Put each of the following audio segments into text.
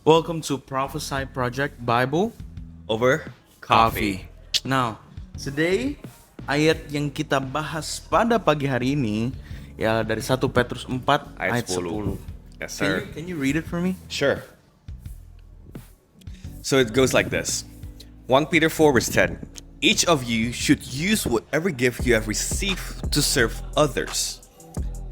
Welcome to Prophesy Project Bible Over Coffee. Now, today ayat yang kita bahas pada pagi hari ini ya dari 1 Petrus 4 ayat 10. Yes, sir. Can you read it for me? Sure. So it goes like this. 1 Peter 4 verse 10. Each of you should use whatever gift you have received to serve others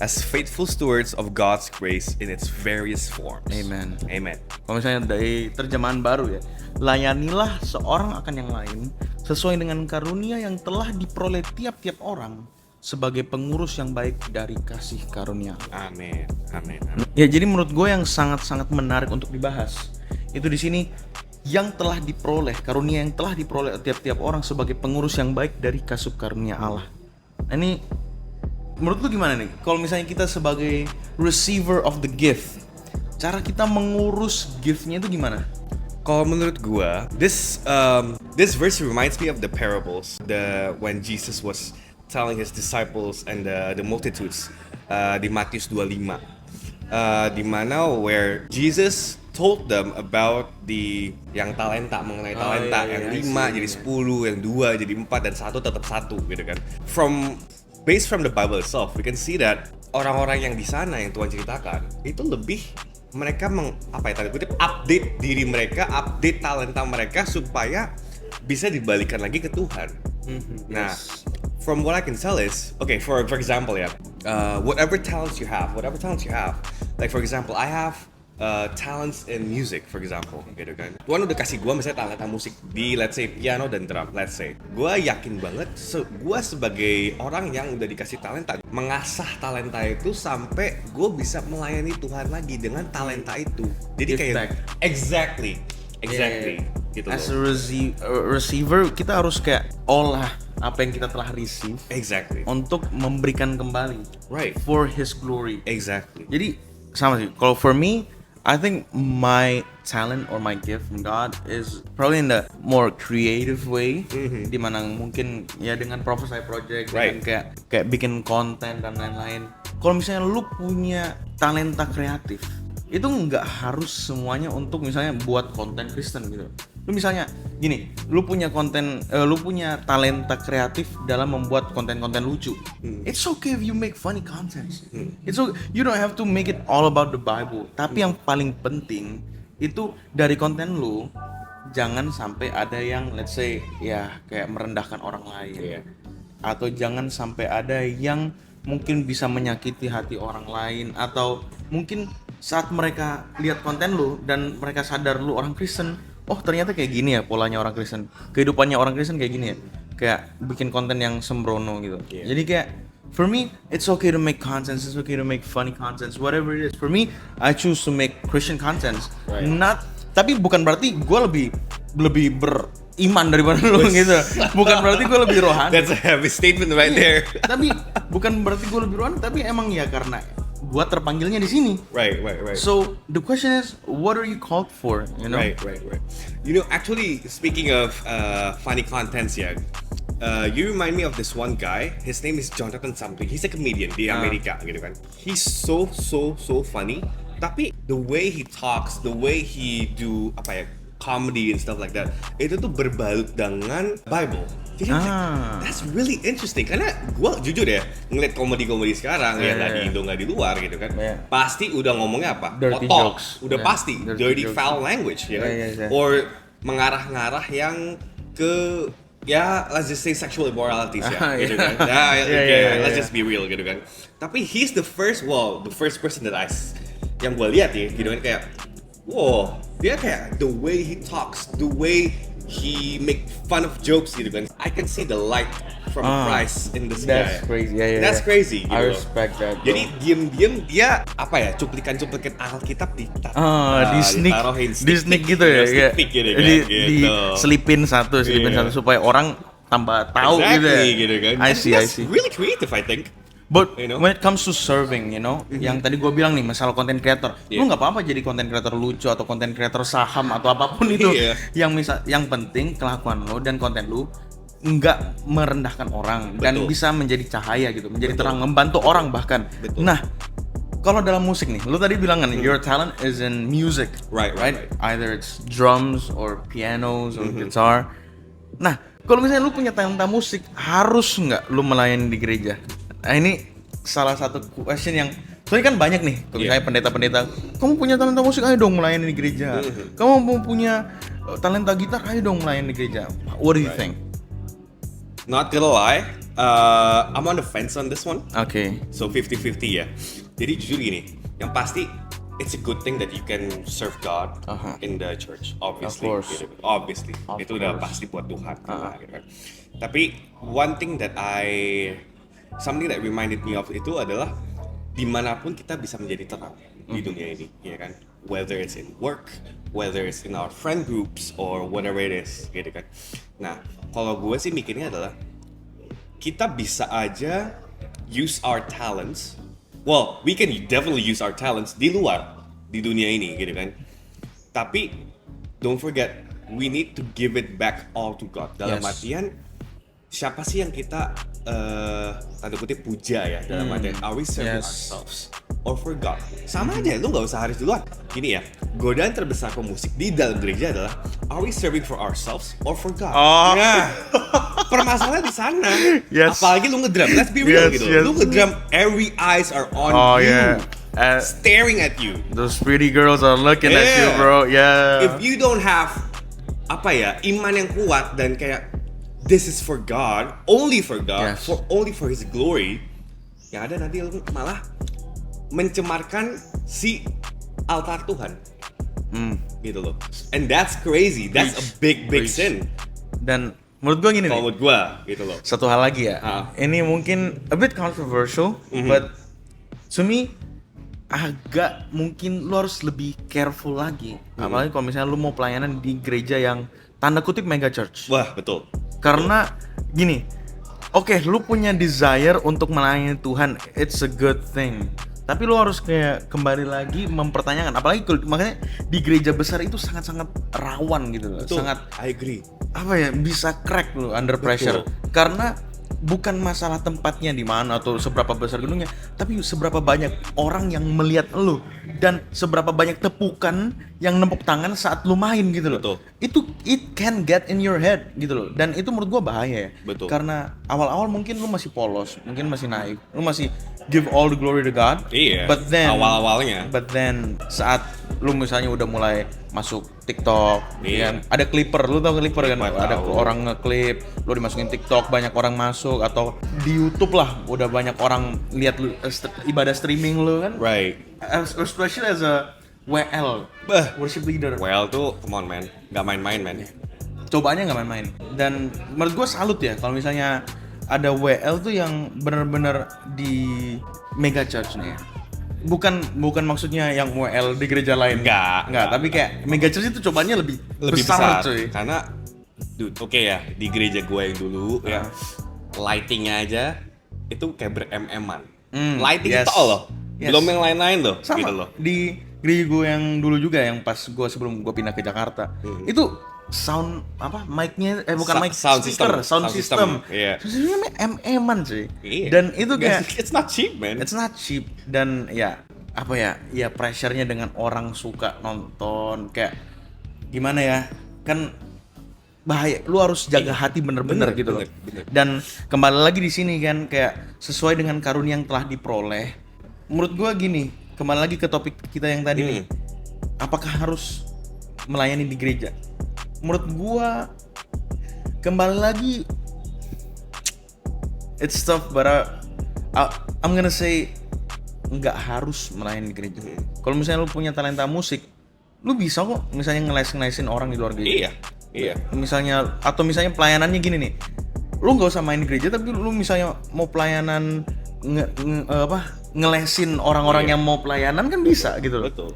as faithful stewards of God's grace in its various forms. Amen. Amen. Kalau misalnya dari terjemahan baru ya, layanilah seorang akan yang lain sesuai dengan karunia yang telah diperoleh tiap-tiap orang sebagai pengurus yang baik dari kasih karunia. Amen. Amen. Ya, jadi menurut gue yang sangat-sangat menarik untuk dibahas itu di sini yang telah diperoleh, karunia yang telah diperoleh tiap-tiap orang sebagai pengurus yang baik dari kasih karunia Allah. Nah, ini menurut lu gimana nih? Kalau misalnya kita sebagai receiver of the gift, cara kita mengurus giftnya itu gimana? Kalau menurut gua, this verse reminds me of the parables, when Jesus was telling his disciples and the multitudes di Matius 25, di mana where Jesus told them about yang talenta, mengenai talenta yang 5 jadi 10, yang 2 jadi 4 dan 1 tetap 1 gitu kan. Based from the Bible itself, we can see that orang-orang yang di sana yang Tuhan ceritakan itu lebih mereka update diri mereka, update talenta mereka supaya bisa dibalikan lagi ke Tuhan. Nah, from what I can tell is, okay, for example ya, whatever talents you have, like for example, I have talents in music, for example, gitu kan. Tuhan udah kasih gue misalnya talenta musik di, let's say, piano dan drum, let's say. Gue yakin banget, gue sebagai orang yang udah dikasih talenta, mengasah talenta itu sampai gue bisa melayani Tuhan lagi dengan talenta itu. Jadi Give kayak, back. exactly, gitu As loh. a receiver, kita harus kayak olah apa yang kita telah receive Exactly. untuk memberikan kembali, Right. for His glory. Exactly. Jadi sama sih. Kalau for me, I think my talent or my gift from God is probably in the more creative way, di mana mungkin ya dengan Prophesy Project, Right. dengan kayak bikin konten dan lain-lain. Kalau misalnya lu punya talenta kreatif, itu nggak harus semuanya untuk misalnya buat konten Kristen gitu. Lu misalnya gini, lu punya talenta kreatif dalam membuat konten-konten lucu. It's okay if you make funny content. It's okay, you don't have to make it all about the Bible. Tapi yang paling penting itu dari konten lu jangan sampai ada yang let's say ya kayak merendahkan orang lain. Yeah. Atau jangan sampai ada yang mungkin bisa menyakiti hati orang lain, atau mungkin saat mereka lihat konten lu dan mereka sadar lu orang Kristen, oh ternyata kayak gini ya polanya orang Kristen, kehidupannya orang Kristen kayak gini ya, kayak bikin konten yang sembrono gitu. Jadi kayak for me it's okay to make contents, it's okay to make funny contents, whatever it is. For me, I choose to make Christian contents. Right. Tapi bukan berarti gue lebih beriman daripada lu gitu. Bukan berarti gue lebih rohani. That's a heavy statement right there. Tapi bukan berarti gue lebih rohani, tapi emang ya karena gue terpanggilnya di sini. Right. So the question is, what are you called for? You know? Right. You know, actually, speaking of funny contents, yeah, you remind me of this one guy. His name is Jonathan something. He's a comedian di Amerika, gitu kan. He's so funny. Tapi the way he talks, the way he do comedy and stuff like that, itu tuh berbalut dengan Bible. Jadi that's really interesting. Karena gue jujur ya, ngeliat komedi sekarang yang nggak di Indo nggak di luar gitu kan, pasti udah ngomongnya apa? Dirty Kotor. jokes. Udah pasti dirty foul language, ya kan? Or mengarah-ngarah yang ke let's just say sexual immoralities ya, gitu kan. Let's just be real gitu kan. Tapi he's the first person yang gue lihat ya, gitu kan, kayak wow, dia kayak the way he talks, the way he make fun of jokes gitu kan. I can see the light from Christ in this guy. That's crazy. Yeah. That's crazy gitu I loh. respect that. Bro. Jadi diem-diem dia cuplikan-cuplikan Alkitab di sneak gitu ya, sneak peek gitu kan, diselipin satu supaya orang tambah tahu gitu kan. I see. Really creative, I think. But You know? when it comes to serving, yang tadi gue bilang nih, masalah content creator, lu nggak apa-apa jadi content creator lucu atau content creator saham atau apapun itu. Yang penting kelakuan lu dan konten lu nggak merendahkan orang dan bisa menjadi cahaya gitu, menjadi terang, membantu orang bahkan. Betul. Nah, kalau dalam musik nih, lu tadi bilang kan your talent is in music, Right. Either it's drums or pianos or guitar. Nah, kalau misalnya lu punya talenta musik, harus nggak lu melayani di gereja? Nah, ini salah satu question yang soalnya kan banyak nih, kalau misalnya pendeta-pendeta, kamu punya talenta musik, ayo dong melayani di gereja. Kamu mau punya talenta gitar, ayo dong melayani di gereja. What do you think? Not gonna lie, I'm on the fence on this one. Oke. So 50-50 ya. Jadi jujur gini, yang pasti it's a good thing that you can serve God in the church, obviously. Of course. Gitu. Obviously, itu udah pasti buat Tuhan. Gitu kan. Tapi one thing that something that reminded me of itu adalah dimanapun kita bisa menjadi terang di dunia ini, ya kan? Whether it's in work, whether it's in our friend groups or whatever it is, gitu kan? Nah, kalau gue sih mikirnya adalah kita bisa aja use our talents. Well, we can definitely use our talents di luar, di dunia ini, gitu kan. Tapi, don't forget, we need to give it back all to God. Dalam artian, siapa sih yang kita, tanda kutip, puja ya? Dalam artian, are we serving ourselves? Or for God? Sama aja, lu gak usah harus di luar. Gini ya, godaan terbesar pemusik di dalam gereja adalah, are we serving for ourselves or for God? Oh. Nah, permasalahan di sana. Yes. Apalagi lu ngedrum, let's be real gitu. Yes. Lu ngedrum, every eyes are on you, staring at you. Those pretty girls are looking at you, bro. Yeah. If you don't have iman yang kuat dan kayak this is for God, only for God, only for His glory, yang ada nanti lu malah mencemarkan si altar Tuhan. Gitu loh. And that's crazy. That's a big sin. Dan menurut gua gini nih. Menurut gua gitu loh. Satu hal lagi ya. Ini mungkin a bit controversial, but to me agak mungkin lu harus lebih careful lagi. Apalagi kalau misalnya lu mau pelayanan di gereja yang tanda kutip mega church. Wah, betul. Karena gini, oke, lu punya desire untuk melayani Tuhan, it's a good thing. Tapi lu harus kayak kembali lagi mempertanyakan, apalagi makanya di gereja besar itu sangat-sangat rawan gitu loh. Betul. Sangat, I agree. apa ya, bisa crack lu under pressure. Karena bukan masalah tempatnya di mana atau seberapa besar gedungnya, tapi seberapa banyak orang yang melihat lu dan seberapa banyak tepukan yang nempuk tangan saat lu main gitu loh. Betul. Itu it can get in your head gitu loh. Dan itu menurut gua bahaya ya. Betul. Karena awal-awal mungkin lu masih polos, mungkin masih naik, lu masih give all the glory to God. Iya. But then awal-awalnya. But then saat lu misalnya udah mulai masuk TikTok, kan? Ada clipper, lu tau clipper kan? Ada orang ngeklip, lu dimasukin TikTok, banyak orang masuk, atau di YouTube lah, udah banyak orang lihat lu ibadah streaming lu kan? Right. Especially as a WL, worship leader. WL tuh, come on man, nggak main-main man. Cobaannya nggak main-main. Dan menurut gua salut ya kalau misalnya ada WL tuh yang bener-bener di mega church nih. Bukan maksudnya yang WL di gereja lain. Enggak, tapi kayak mega church itu cobaannya lebih besar cuy. Karena dude, oke ya, di gereja gue yang dulu ya, lightingnya aja itu kayak ber-mm-an. Lighting itu loh. Belum yang lain-lain loh. Sama gitu loh. di gereja gue yang dulu juga, yang pas gue sebelum gue pindah ke Jakarta, itu sound apa mic-nya bukan mic, sound speaker, system. sound system. Iya. MM-an sih. Iya. Dan itu kayak it's not cheap man. It's not cheap. Dan ya apa ya, ya pressure-nya dengan orang suka nonton, kayak gimana ya, kan bahaya. Lu harus jaga hati bener-bener gitu loh. Bener. Dan kembali lagi di sini kan, kayak sesuai dengan karunia yang telah diperoleh. Menurut gua gini, kembali lagi ke topik kita yang tadi nih. Apakah harus melayani di gereja? Menurut gua kembali lagi it's tough, but I'm gonna say nggak harus melayani di gereja. Kalau misalnya lu punya talenta musik, lu bisa kok misalnya ngeles-ngelesin orang di luar gereja. Iya. Misalnya, atau misalnya pelayanannya gini nih, lu nggak usah main di gereja, tapi lu misalnya mau pelayanan ngelesin orang-orang yang mau pelayanan kan bisa gitu loh. Betul.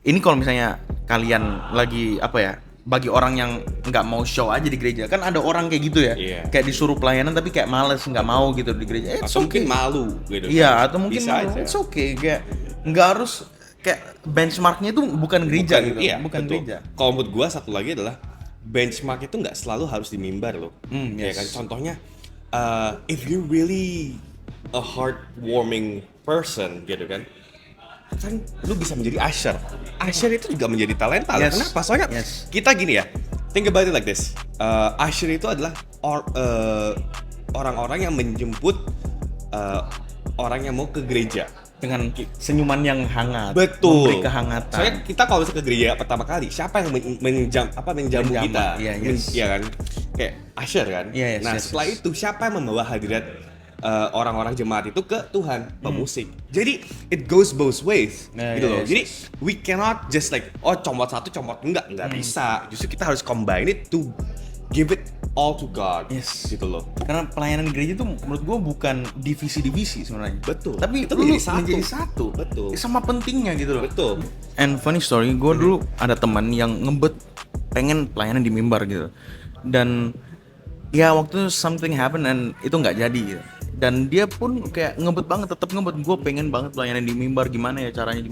Ini kalau misalnya kalian lagi apa ya, bagi orang yang nggak mau show aja di gereja, kan ada orang kayak gitu ya, kayak disuruh pelayanan tapi kayak males, nggak mau gitu di gereja. Atau mungkin malu gitu. Iya, atau mungkin bisa malu. aja. It's okay, kayak nggak harus, kayak benchmarknya itu bukan gereja gitu, bukan betul. gereja. Kalau menurut gua satu lagi adalah benchmark itu nggak selalu harus di mimbar loh. Ya kan, contohnya if you really a heartwarming person gitu kan, kan lu bisa menjadi usher. Usher itu juga menjadi talenta. Yes. Kenapa? Soalnya Yes. kita gini ya, think about it like this. Usher itu adalah orang-orang yang menjemput orang yang mau ke gereja. Dengan senyuman yang hangat, Betul. memberi kehangatan. Soalnya kita kalau misalnya ke gereja pertama kali, siapa yang menjamu Menjamu, kita? iya, yes. Iya kan? Kayak usher kan? Iya, yes, nah yes, setelah yes. itu siapa yang membawa hadirat orang-orang jemaat itu ke Tuhan? Pemusik. Jadi it goes both ways Nah, gitu iya, loh. yes, Jadi yes. we cannot just like comot satu comot enggak bisa. Justru kita harus combine it to give it all to God. Yes. Gitu loh. Karena pelayanan di gereja itu menurut gue bukan divisi-divisi sebenarnya. Betul. Tapi Itu lu menjadi satu. Betul. Sama pentingnya gitu loh. Betul. And funny story, gue dulu ada teman yang ngebet pengen pelayanan di mimbar gitu. Dan ya waktu itu something happen and itu nggak jadi gitu. Dan dia pun kayak ngebet banget, tetap ngebet, gue pengen banget pelayanan di mimbar, gimana ya caranya.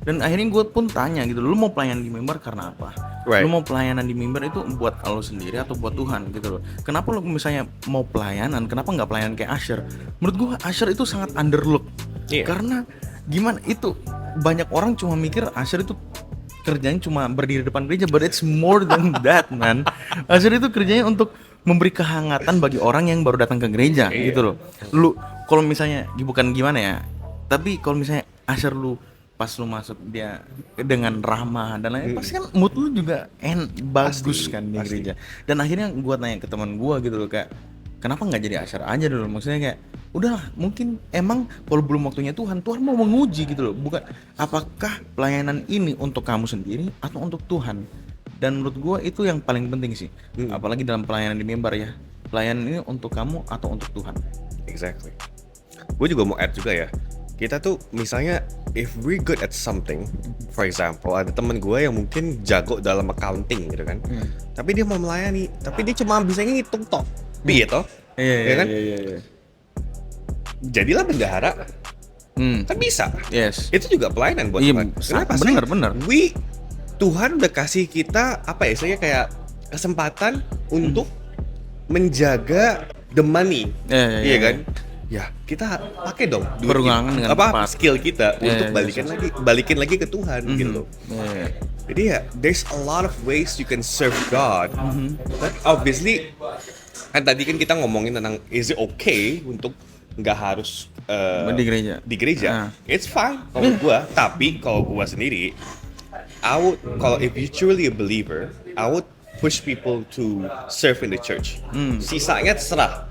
Dan akhirnya gue pun tanya gitu, lu mau pelayanan di mimbar karena apa? Right. Lu mau pelayanan di mimbar itu buat lo sendiri atau buat Tuhan gitu loh. Kenapa lu misalnya mau pelayanan, kenapa nggak pelayanan kayak usher? Menurut gue usher itu sangat underlooked. Iya. Karena gimana itu, banyak orang cuma mikir usher itu kerjanya cuma berdiri di depan gereja, but it's more than that, man. Usher itu kerjanya untuk memberi kehangatan bagi orang yang baru datang ke gereja, gitu loh. Lu kalau misalnya bukan gimana ya, tapi kalau misalnya usher lu pas lu masuk dia dengan ramah dan lain, pasti kan mood lu juga bagus Pasti, kan di pasti. gereja. Dan akhirnya gua tanya ke teman gua gitu loh, kayak kenapa nggak jadi usher aja dulu? Maksudnya kayak udahlah, mungkin emang kalau belum waktunya Tuhan mau menguji gitu loh, bukan apakah pelayanan ini untuk kamu sendiri atau untuk Tuhan. Dan menurut gue itu yang paling penting sih, apalagi dalam pelayanan di mimbar ya, pelayanan ini untuk kamu atau untuk Tuhan. Exactly. Gue juga mau add juga ya. Kita tuh misalnya if we good at something, for example, ada temen gue yang mungkin jago dalam accounting gitu kan. Tapi dia mau melayani, tapi dia cuma bisa ngitung toh. Begitu. Ya kan? Iya. Jadilah bendahara. Kan bisa. Yes. Itu juga pelayanan buat Iya, Tuhan. Kenapa sih? bener. Tuhan udah kasih kita apa ya? Saya kayak kesempatan untuk menjaga the money. Iya kan? Ya, kita pakai dong duit Peruangan dengan tepat. skill kita untuk Iya. balikin lagi ke Tuhan gitu. Iya. Jadi ya, there's a lot of ways you can serve God. But obviously, kan tadi kan kita ngomongin tentang is it okay untuk nggak harus Di gereja. Di gereja, Ah. it's fine kalau gua. Tapi kalau gua sendiri, kalau if you truly a believer, I would push people to serve in the church. Sisanya terserah.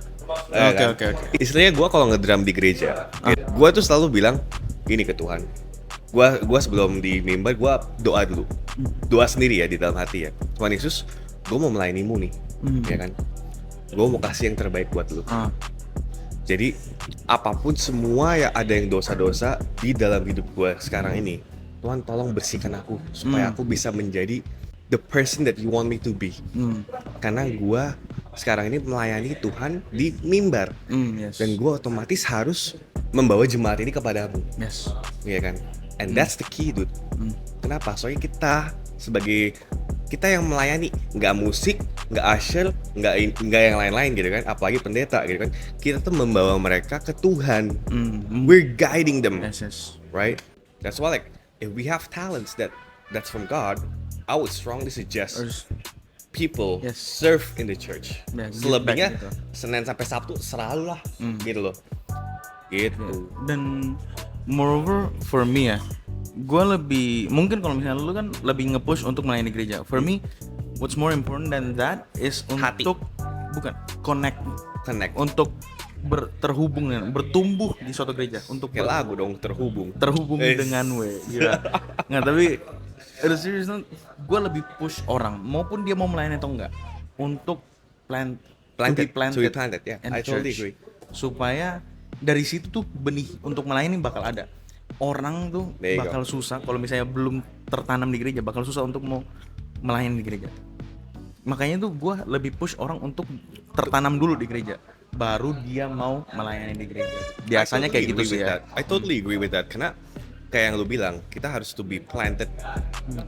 Oke. Istilahnya gue kalau ngedrum di gereja, gue tuh selalu bilang gini ke Tuhan. Gue sebelum di mimbar gue doa dulu, doa sendiri ya di dalam hati ya. Tuhan Yesus, gue mau melayanimu nih, ya kan? Gue mau kasih yang terbaik buat lu. Jadi apapun semua ya ada yang dosa-dosa di dalam hidup gue sekarang ini, Tuhan tolong bersihkan aku supaya aku bisa menjadi the person that you want me to be. Karena gue sekarang ini melayani Tuhan di mimbar. Yes. Dan gue otomatis harus membawa jemaat ini kepadamu. Yes. Iya kan? And that's the key, dude. Kenapa? Soalnya kita sebagai kita yang melayani, nggak musik, nggak usher, nggak yang lain-lain gitu kan, apalagi pendeta gitu kan, kita tuh membawa mereka ke Tuhan. We're guiding them, Yes. right? That's why like if we have talents that's from God, I would strongly suggest people Yes. serve in the church. Yeah, give Selebihnya back gitu. Senin sampai Sabtu selalu lah, gitu loh. Gitu. Dan moreover for me ya, gue lebih mungkin kalau misalnya lu kan lebih nge-push untuk melayani gereja. For me, what's more important than that is Hati. untuk bukan connect, Untuk terhubung dengan bertumbuh di suatu gereja, untuk kayak lagu dong, terhubung. dengan gila. Nggak, tapi seriously gue lebih push orang maupun dia mau melayani atau enggak untuk To be planted, yeah. in the I totally church. agree. Supaya dari situ tuh benih untuk melayani bakal ada. Orang tuh There you bakal susah kalau misalnya belum tertanam di gereja, bakal susah untuk mau melayani di gereja. Makanya tuh gue lebih push orang untuk tertanam dulu di gereja, baru dia mau melayani di gereja. Biasanya kayak gitu sih ya. I totally agree with that. Karena kayak yang lu bilang, kita harus to be planted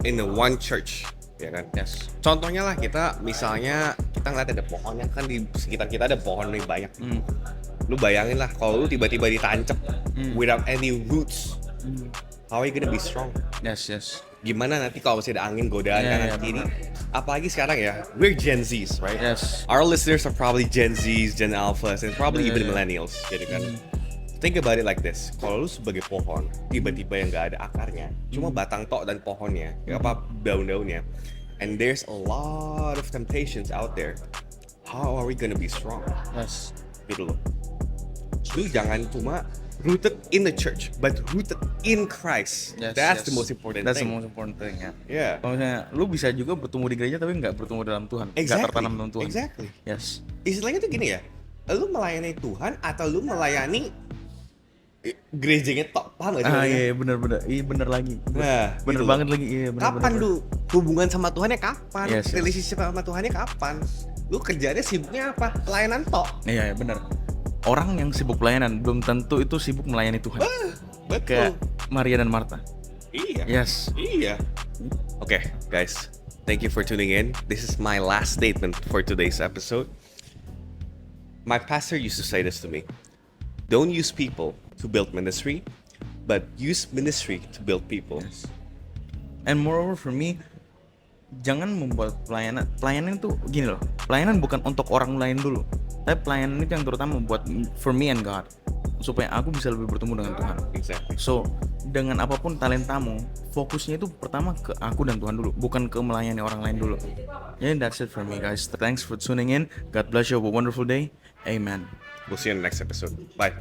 in the one church, ya kan? Yes. Contohnya lah kita misalnya kita ngeliat ada pohonnya kan di sekitar kita ada pohon nih banyak. Lu bayangin lah kalau lu tiba-tiba ditancap without any roots, how are you gonna be strong? Yes, yes. Gimana nanti kalau masih ada angin godaan Iya, kanan iya, kiri? benar. Apalagi sekarang ya, we're Gen Zs, right? Yes. Our listeners are probably Gen Zs, Gen Alphas, and probably Iya, even iya. millennials, gitu kan? Think about it like this. Kalau lu sebagai pohon, tiba-tiba yang nggak ada akarnya, cuma batang tok dan pohonnya, apa daun-daunnya, and there's a lot of temptations out there. How are we gonna be strong? Yes. Gitu loh. Lu jangan cuma rooted in the church, but rooted in Christ. Yes, That's yes. the most important That's thing. the most important thing ya. Yeah. Kalau misalnya lu bisa juga bertumbuh di gereja tapi nggak bertumbuh dalam Tuhan, nggak tertanam dalam Tuhan. Exactly. Yes. Istilahnya tuh gini ya, lu melayani Tuhan atau lu melayani gerejanya tok, paham gak sih? Ah maksudnya? iya benar-benar, iya benar lagi. Nah, Bener gitu banget loh. lagi, iya bener. Kapan lu hubungan sama Tuhannya kapan? Yes, yes. Relationship sama Tuhannya kapan? Lu kerjanya sibuknya apa? Pelayanan tok. Iya, iya benar. Orang yang sibuk pelayanan belum tentu itu sibuk melayani Tuhan. Betul. Kayak Maria dan Martha. Iya. Yes. Iya. Okay, guys. Thank you for tuning in. This is my last statement for today's episode. My pastor used to say this to me. Don't use people to build ministry, but use ministry to build people. Yes. And moreover for me, jangan membuat pelayanan itu gini loh. Pelayanan bukan untuk orang lain dulu, tapi pelayanan itu yang terutama buat for me and God, supaya aku bisa lebih bertemu dengan Tuhan. Exactly. So, dengan apapun talentamu, fokusnya itu pertama ke aku dan Tuhan dulu, bukan ke melayani orang lain dulu. Yeah, that's it for me guys. Thanks for tuning in. God bless you. Have a wonderful day. Amen. We'll see you in the next episode. Bye.